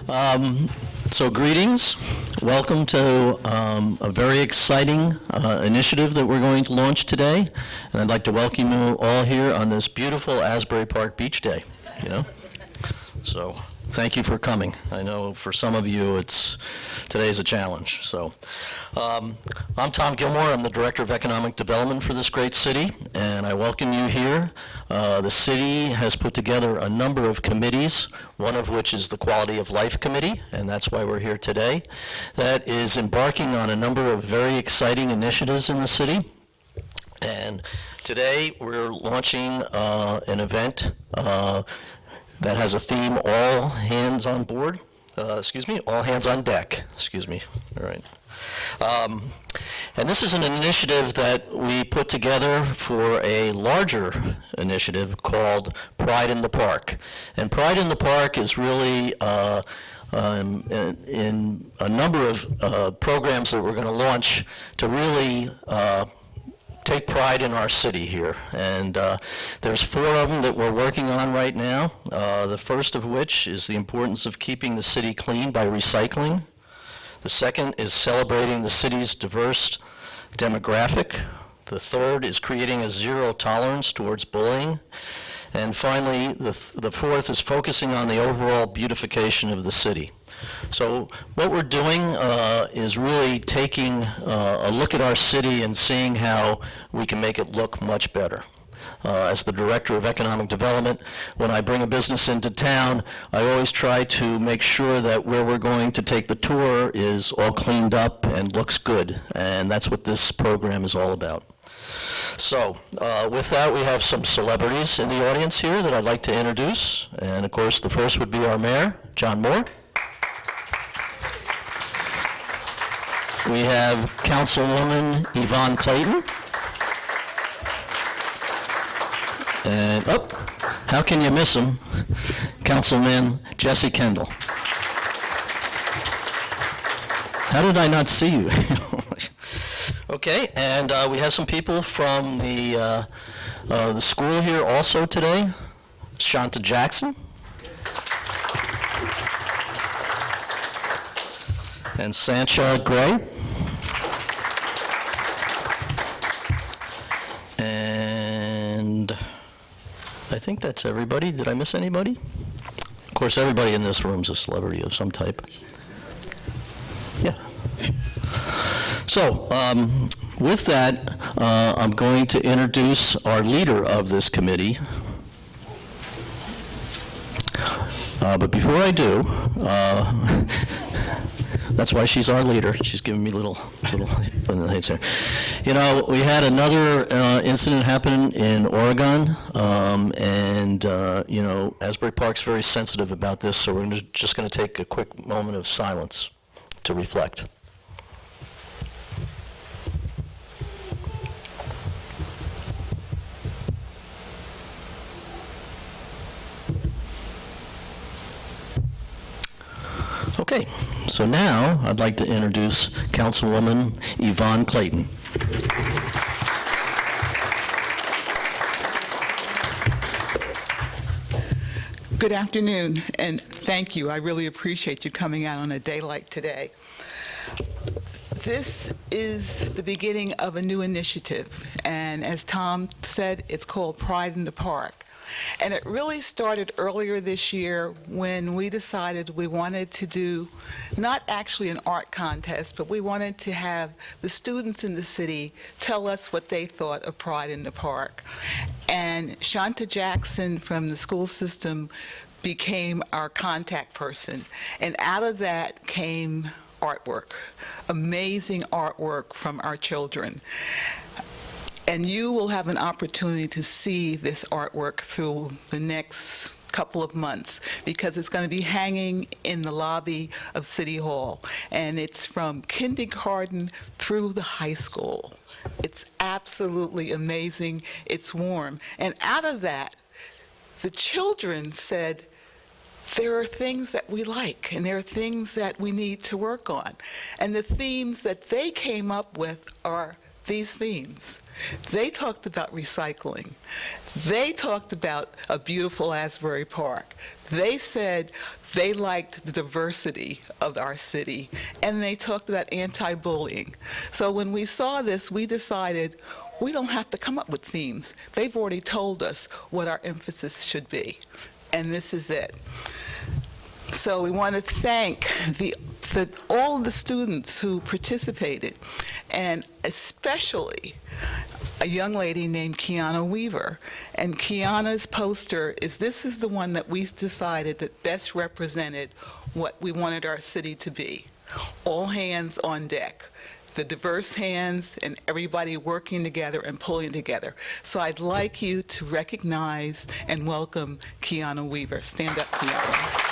So greetings. Welcome to a very exciting initiative that we're going to launch today. And I'd like to welcome you all here on this beautiful Asbury Park Beach Day, So thank you for coming. I know for some of you today's a challenge. So I'm Tom Gilmore. I'm the Director of Economic Development for this great city, and I welcome you here. The city has put together a number of committees, one of which is the Quality of Life Committee, and that's why we're here today, that is embarking on a number of very exciting initiatives in the city. And today we're launching an event that has a theme, all hands on board, all hands on deck, all right. And this is an initiative that we put together for a larger initiative called Pride in the Park. And Pride in the Park is really in a number of programs that we're going to launch to really take pride in our city here. And there's 4 of them that we're working on right now. The first of which is the importance of keeping the city clean by recycling. The second is celebrating the city's diverse demographic. The third is creating a zero tolerance towards bullying. And finally, the fourth is focusing on the overall beautification of the city. So what we're doing is really taking a look at our city and seeing how we can make it look much better. As the Director of Economic Development, when I bring a business into town, I always try to make sure that where we're going to take the tour is all cleaned up and looks good, and that's what this program is all about. So with that, we have some celebrities in the audience here that I'd like to introduce, and of course the first would be our Mayor, John Moore. We have Councilwoman Yvonne Clayton. And, how can you miss him? Councilman Jesse Kendall. How did I not see you? Okay, and we have some people from the school here also today. Shanta Jackson. And Sancha Gray. And I think that's everybody. Did I miss anybody? Of course, everybody in this room is a celebrity of some type. Yeah. So, with that, I'm going to introduce our leader of this committee. But before I do, that's why she's our leader. She's giving me little hints here. We had another incident happen in Oregon, and Asbury Park's very sensitive about this, so we're just going to take a quick moment of silence to reflect. Okay, so now I'd like to introduce Councilwoman Yvonne Clayton. Good afternoon, and thank you. I really appreciate you coming out on a day like today. This is the beginning of a new initiative, and as Tom said, it's called Pride in the Park. And it really started earlier this year when we decided we wanted to do not actually an art contest, but we wanted to have the students in the city tell us what they thought of Pride in the Park. And Shanta Jackson from the school system became our contact person. And out of that came artwork, amazing artwork from our children. And you will have an opportunity to see this artwork through the next couple of months because it's going to be hanging in the lobby of City Hall. And it's from kindergarten through the high school. It's absolutely amazing. It's warm. And out of that, the children said, there are things that we like, and there are things that we need to work on. And the themes that they came up with are these themes. They talked about recycling. They talked about a beautiful Asbury Park. They said they liked the diversity of our city, and they talked about anti-bullying. So when we saw this, we decided we don't have to come up with themes. They've already told us what our emphasis should be, and this is it. So we want to thank all of the students who participated, and especially a young lady named Kiana Weaver. And Kiana's poster this is the one that we decided that best represented what we wanted our city to be. All hands on deck. The diverse hands and everybody working together and pulling together. So I'd like you to recognize and welcome Kiana Weaver. Stand up, Kiana.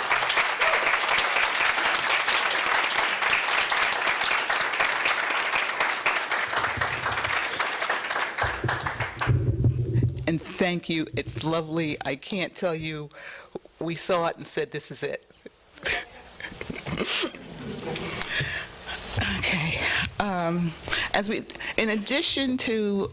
And thank you. It's lovely. I can't tell you, we saw it and said, this is it. Okay. In addition to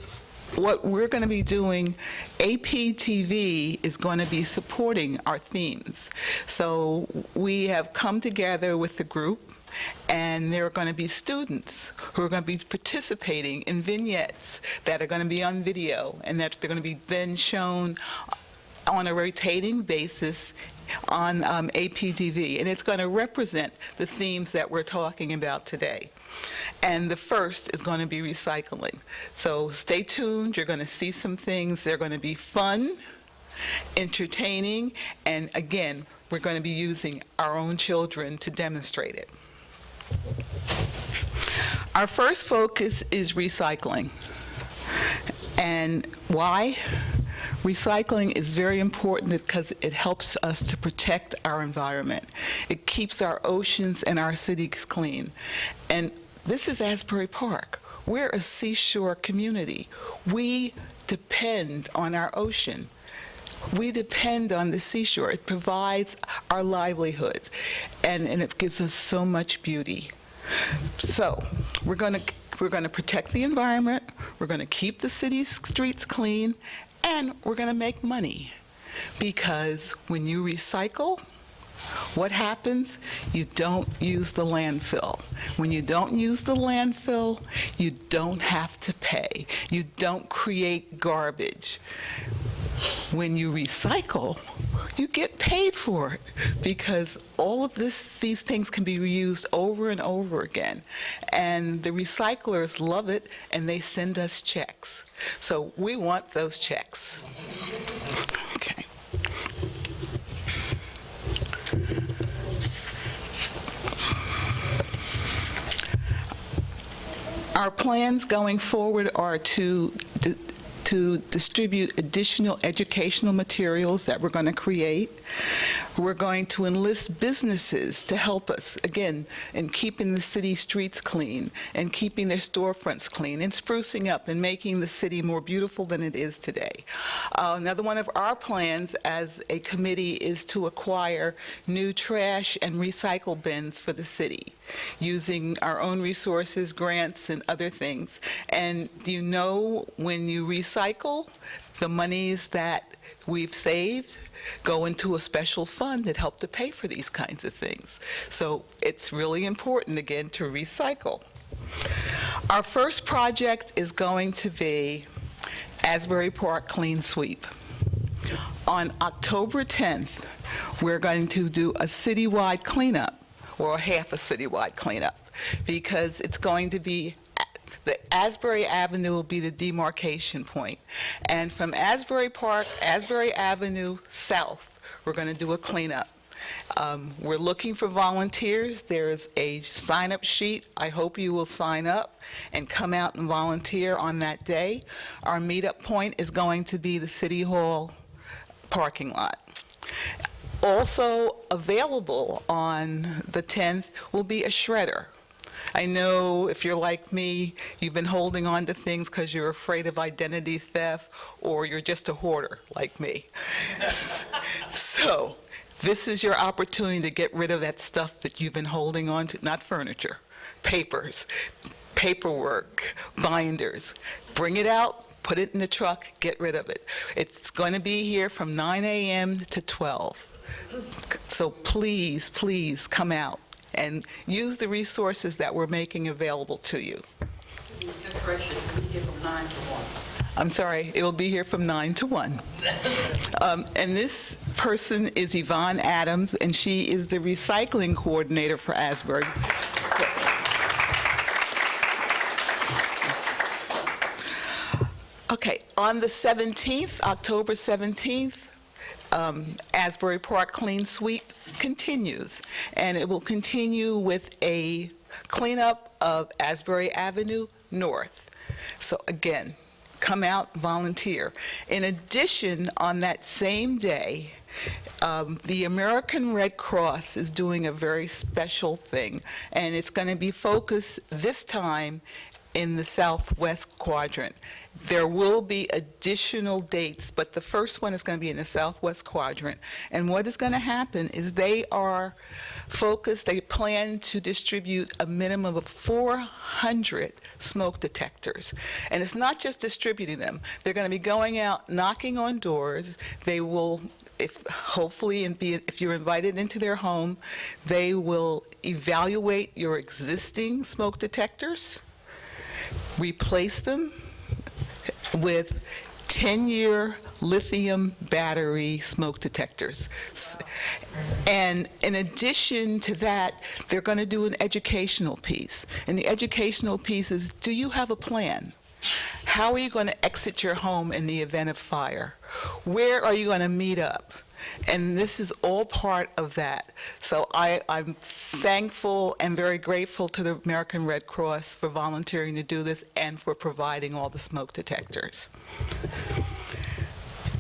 what we're going to be doing, APTV is going to be supporting our themes. So we have come together with the group, and there are going to be students who are going to be participating in vignettes that are going to be on video, and that they're going to be then shown on a rotating basis on APTV, and it's going to represent the themes that we're talking about today. And the first is going to be recycling. So stay tuned. You're going to see some things. They're going to be fun, entertaining, and again, we're going to be using our own children to demonstrate it. Our first focus is recycling. And why? Recycling is very important because it helps us to protect our environment. It keeps our oceans and our cities clean. And this is Asbury Park. We're a seashore community. We depend on our ocean. We depend on the seashore. It provides our livelihoods, and it gives us so much beauty. So we're going to protect the environment, we're going to keep the city's streets clean, and we're going to make money. Because when you recycle, what happens? You don't use the landfill. When you don't use the landfill, you don't have to pay. You don't create garbage. When you recycle, you get paid for it, because all of these things can be reused over and over again. And the recyclers love it, and they send us checks. So we want those checks. Okay. Our plans going forward are to distribute additional educational materials that we're going to create. We're going to enlist businesses to help us, again, in keeping the city streets clean and keeping their storefronts clean and sprucing up and making the city more beautiful than it is today. Another one of our plans as a committee is to acquire new trash and recycle bins for the city, using our own resources, grants, and other things. And you know, when you recycle, the monies that we've saved go into a special fund that help to pay for these kinds of things. So it's really important, again, to recycle. Our first project is going to be Asbury Park Clean Sweep. On October 10th, we're going to do a citywide cleanup, or half a citywide cleanup, because it's going to be the Asbury Avenue will be the demarcation point. And from Asbury Park, Asbury Avenue south, we're going to do a cleanup. We're looking for volunteers. There's a sign-up sheet. I hope you will sign up and come out and volunteer on that day. Our meetup point is going to be the City Hall parking lot. Also available on the 10th will be a shredder. I know if you're like me, you've been holding on to things because you're afraid of identity theft, or you're just a hoarder like me. So this is your opportunity to get rid of that stuff that you've been holding on to, not furniture, papers, paperwork, binders. Bring it out, put it in the truck, get rid of it. It's going to be here from 9 a.m. to 12. So please, please come out and use the resources that we're making available to you. Correction, it'll be here from 9 to 1. I'm sorry, it'll be here from 9 to 1. And this person is Yvonne Adams, and she is the recycling coordinator for Asbury. Okay, on the 17th, October 17th, Asbury Park Clean Sweep continues, and it will continue with a cleanup of Asbury Avenue North. So again, come out, volunteer. In addition, on that same day, the American Red Cross is doing a very special thing, and it's going to be focused this time in the southwest quadrant. There will be additional dates, but the first one is going to be in the southwest quadrant. And what is going to happen is they are focused, they plan to distribute a minimum of 400 smoke detectors. And it's not just distributing them. They're going to be going out, knocking on doors. They will, if you're invited into their home, they will evaluate your existing smoke detectors, replace them with 10-year lithium battery smoke detectors. And in addition to that, they're going to do an educational piece. And the educational piece is, do you have a plan? How are you going to exit your home in the event of fire? Where are you going to meet up? And this is all part of that. So I'm thankful and very grateful to the American Red Cross for volunteering to do this and for providing all the smoke detectors.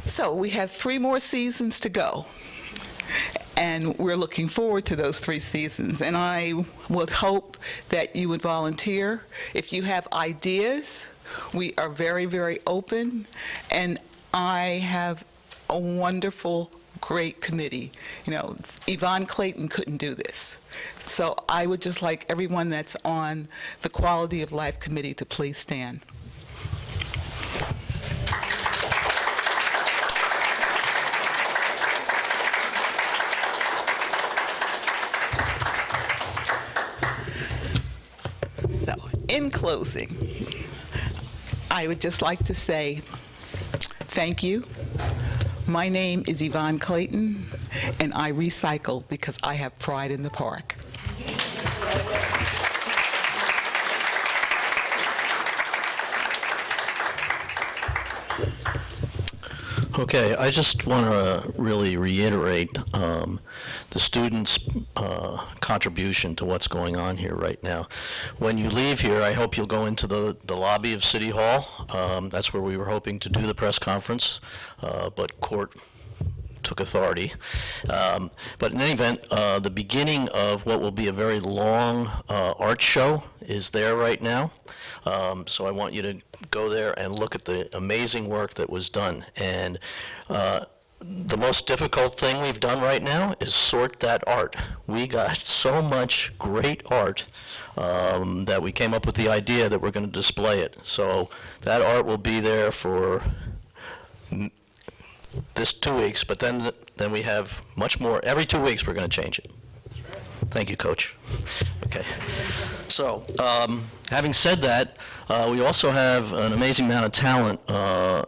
So we have 3 more seasons to go. And we're looking forward to those 3 seasons. And I would hope that you would volunteer. If you have ideas, we are very, very open. And I have a wonderful, great committee. You know, Yvonne Clayton couldn't do this. So I would just like everyone that's on the Quality of Life Committee to please stand. So, in closing, I would just like to say thank you. My name is Yvonne Clayton, and I recycle because I have pride in the park. Okay, I just want to really reiterate the students' contribution to what's going on here right now. When you leave here, I hope you'll go into the lobby of City Hall. That's where we were hoping to do the press conference, but court took authority. But in any event, the beginning of what will be a very long art show is there right now. So I want you to go there and look at the amazing work that was done. And the most difficult thing we've done right now is sort that art. We got so much great art that we came up with the idea that we're going to display it. So that art will be there for this 2 weeks, but then we have much more. Every 2 weeks we're going to change it. Thank you, Coach. Okay. So, having said that, we also have an amazing amount of talent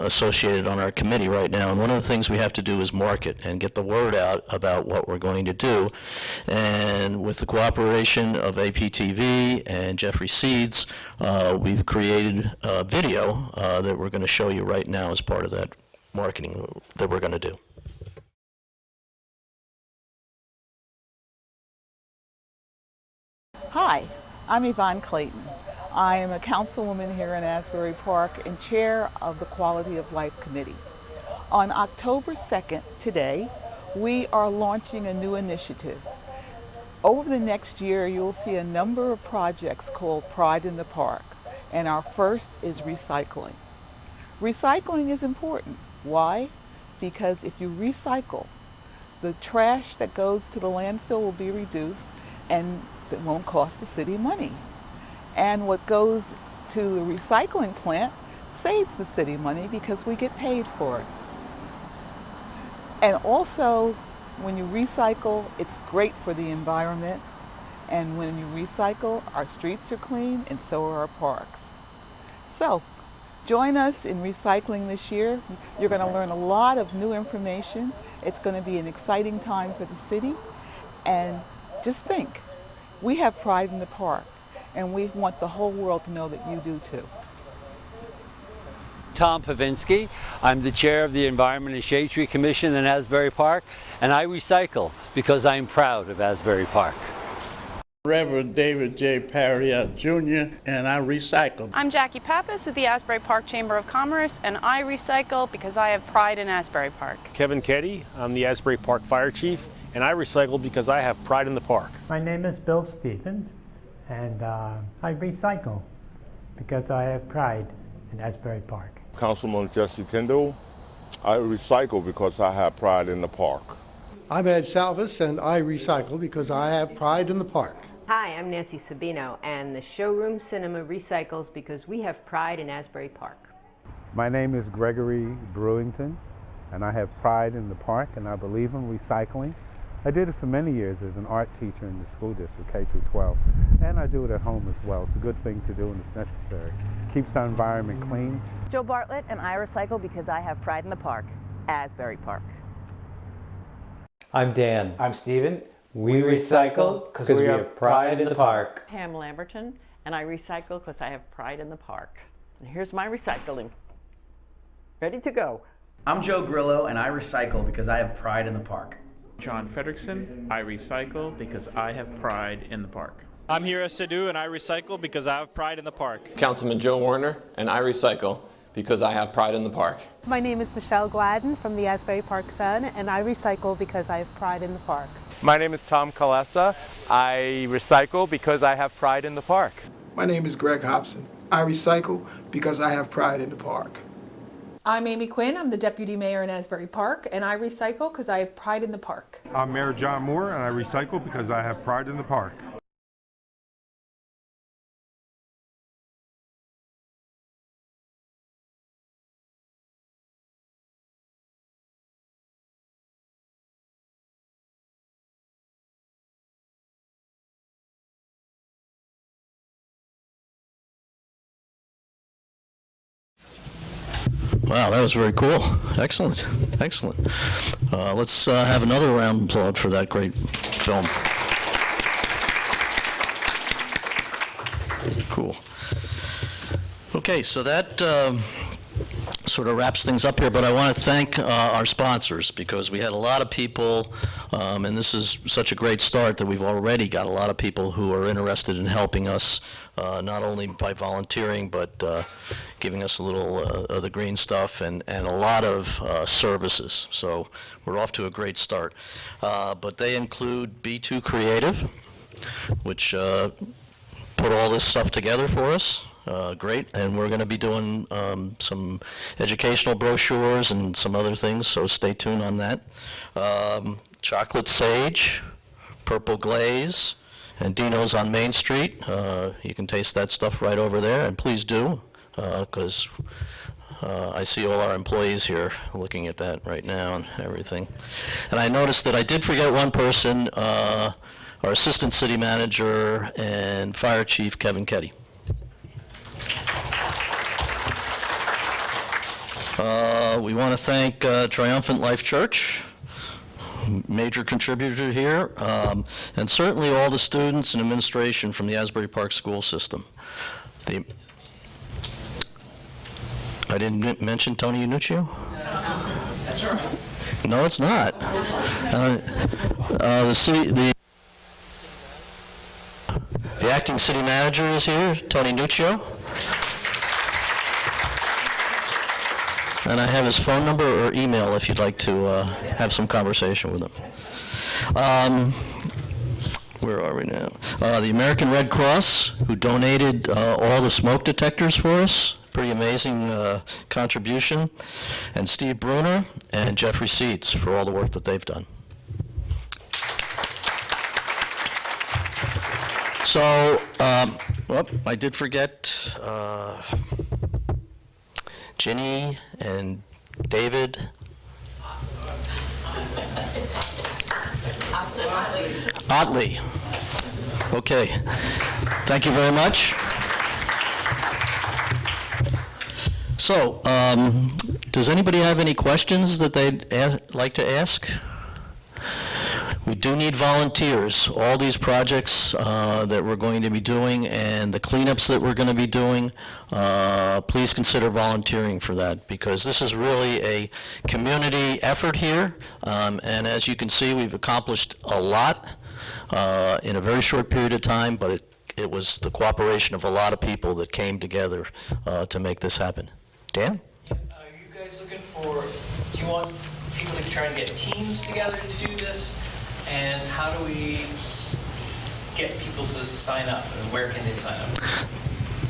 associated on our committee right now, and one of the things we have to do is market and get the word out about what we're going to do. And with the cooperation of APTV and Jeffrey Seeds, we've created a video that we're going to show you right now as part of that marketing that we're going to do. Hi, I'm Yvonne Clayton. I am a councilwoman here in Asbury Park and chair of the Quality of Life Committee. On October 2nd, today, we are launching a new initiative. Over the next year, you'll see a number of projects called Pride in the Park, and our first is recycling. Recycling is important. Why? Because if you recycle, the trash that goes to the landfill will be reduced and it won't cost the city money. And what goes to the recycling plant saves the city money because we get paid for it. And also, when you recycle, it's great for the environment. And when you recycle, our streets are clean and so are our parks. So, join us in recycling this year. You're going to learn a lot of new information. It's going to be an exciting time for the city. And just think, we have pride in the park, and we want the whole world to know that you do too. Tom Pavinsky. I'm the chair of the Environment and Shade Tree Commission in Asbury Park, and I recycle because I'm proud of Asbury Park. Reverend David J. Parriott Jr., and I recycle. I'm Jackie Pappas with the Asbury Park Chamber of Commerce, and I recycle because I have pride in Asbury Park. Kevin Keddy, I'm the Asbury Park Fire Chief, and I recycle because I have pride in the park. My name is Bill Stevens, and I recycle because I have pride in Asbury Park. Councilman Jesse Kendall, I recycle because I have pride in the park. I'm Ed Salvis, and I recycle because I have pride in the park. Hi, I'm Nancy Sabino, and the Showroom Cinema recycles because we have pride in Asbury Park. My name is Gregory Brewington, and I have pride in the park, and I believe in recycling. I did it for many years as an art teacher in the school district, K through 12, and I do it at home as well. It's a good thing to do, and it's necessary. Keeps our environment clean. Joe Bartlett, and I recycle because I have pride in the park, Asbury Park. I'm Dan. I'm Steven. We recycle because we have pride in the park. Pam Lamberton, and I recycle because I have pride in the park. And here's my recycling. Ready to go. I'm Joe Grillo, and I recycle because I have pride in the park. John Fredrickson, I recycle because I have pride in the park. I'm Hira Sidhu, and I recycle because I have pride in the park. Councilman Joe Warner, and I recycle because I have pride in the park. My name is Michelle Gladden from the Asbury Park Sun, and I recycle because I have pride in the park. My name is Tom Kalesa. I recycle because I have pride in the park. My name is Greg Hobson. I recycle because I have pride in the park. I'm Amy Quinn. I'm the Deputy Mayor in Asbury Park, and I recycle because I have pride in the park. I'm Mayor John Moore, and I recycle because I have pride in the park. Wow, that was very cool. Excellent, excellent. Let's have another round of applause for that great film. Cool. Okay, so that sort of wraps things up here, but I want to thank our sponsors because we had a lot of people, and this is such a great start that we've already got a lot of people who are interested in helping us, not only by volunteering, but giving us a little of the green stuff and a lot of services. So we're off to a great start. But they include B2 Creative, which put all this stuff together for us. Great, and we're going to be doing some educational brochures and some other things, so stay tuned on that. Chocolate Sage, Purple Glaze, and Dino's on Main Street. You can taste that stuff right over there, and please do, because I see all our employees here looking at that right now and everything. And I noticed that I did forget one person, our Assistant City Manager and Fire Chief Kevin Keddy. We want to thank Triumphant Life Church, major contributor here, and certainly all the students and administration from the Asbury Park school system. I didn't mention Tony Unuccio? That's all right. No, it's not. The acting city manager is here, Tony Nuccio. And I have his phone number or email if you'd like to have some conversation with him. Where are we now? The American Red Cross, who donated all the smoke detectors for us. Pretty amazing contribution. And Steve Bruner and Jeffrey Seitz for all the work that they've done. So Oh, I did forget Ginny and David. Otley. Okay. Thank you very much. So, does anybody have any questions that they'd like to ask? We do need volunteers. All these projects that we're going to be doing and the cleanups that we're going to be doing, please consider volunteering for that, because this is really a community effort here. And as you can see, we've accomplished a lot in a very short period of time, but it was the cooperation of a lot of people that came together to make this happen. Dan? Are you guys looking for, do you want people to try and get teams together to do this? And how do we get people to sign up? And where can they sign up?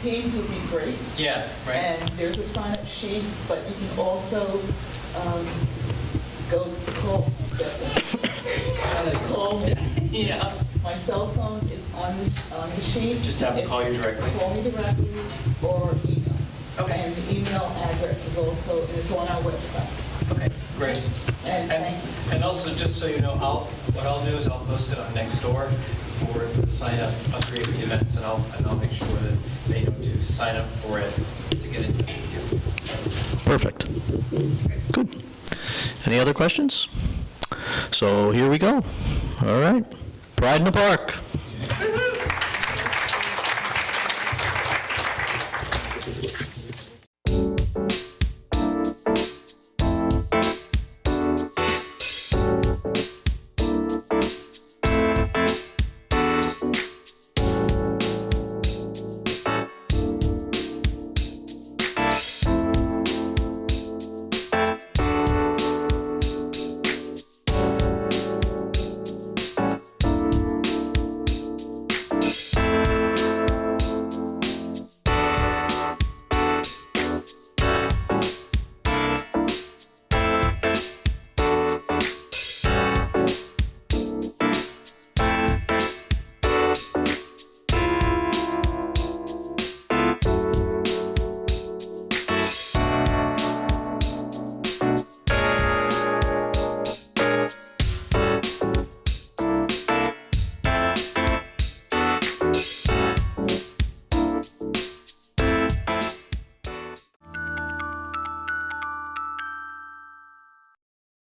Teams would be great. Yeah, right. And there's a sign-up sheet, but you can also go call me. Yeah. My cell phone is on the sheet. Just have them call you directly. Call me directly or email. Okay. And the email address is also on our website. Okay, great. And also, just so you know, what I'll do is I'll post it on Nextdoor for the sign up. I'll create the events, and I'll make sure that they know to sign up for it to get in touch with you. Perfect. Good. Any other questions? So here we go. All right. Pride in the Park.